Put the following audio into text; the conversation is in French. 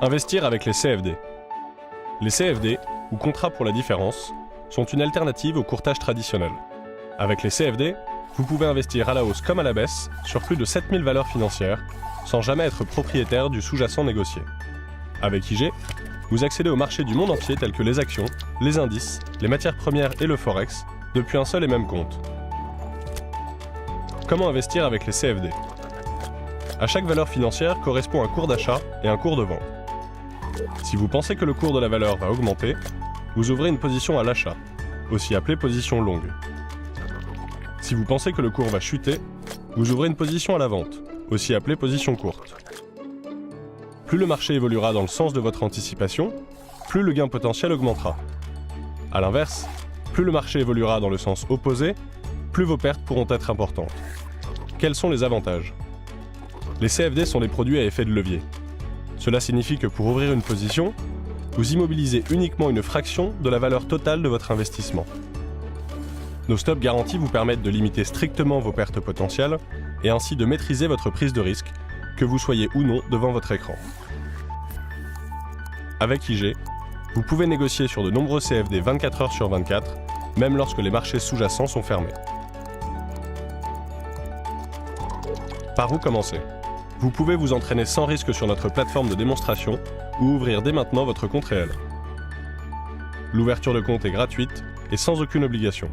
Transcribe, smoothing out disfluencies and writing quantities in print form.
Investir avec les CFD. Les CFD, ou contrats pour la différence, sont une alternative au courtage traditionnel. Avec les CFD, vous pouvez investir à la hausse comme à la baisse sur plus de 7000 valeurs financières, sans jamais être propriétaire du sous-jacent négocié. Avec IG, vous accédez au marché du monde entier tels que les actions, les indices, les matières premières et le forex, depuis un seul et même compte. Comment investir avec les CFD? À chaque valeur financière correspond un cours d'achat et un cours de vente. Si vous pensez que le cours de la valeur va augmenter, vous ouvrez une position à l'achat, aussi appelée position longue. Si vous pensez que le cours va chuter, vous ouvrez une position à la vente, aussi appelée position courte. Plus le marché évoluera dans le sens de votre anticipation, plus le gain potentiel augmentera. A l'inverse, plus le marché évoluera dans le sens opposé, plus vos pertes pourront être importantes. Quels sont les avantages? Les CFD sont des produits à effet de levier. Cela signifie que pour ouvrir une position, vous immobilisez uniquement une fraction de la valeur totale de votre investissement. Nos stops garantis vous permettent de limiter strictement vos pertes potentielles et ainsi de maîtriser votre prise de risque, que vous soyez ou non devant votre écran. Avec IG, vous pouvez négocier sur de nombreux CFD 24 heures sur 24, même lorsque les marchés sous-jacents sont fermés. Par où commencer? Vous pouvez vous entraîner sans risque sur notre plateforme de démonstration ou ouvrir dès maintenant votre compte réel. L'ouverture de compte est gratuite et sans aucune obligation.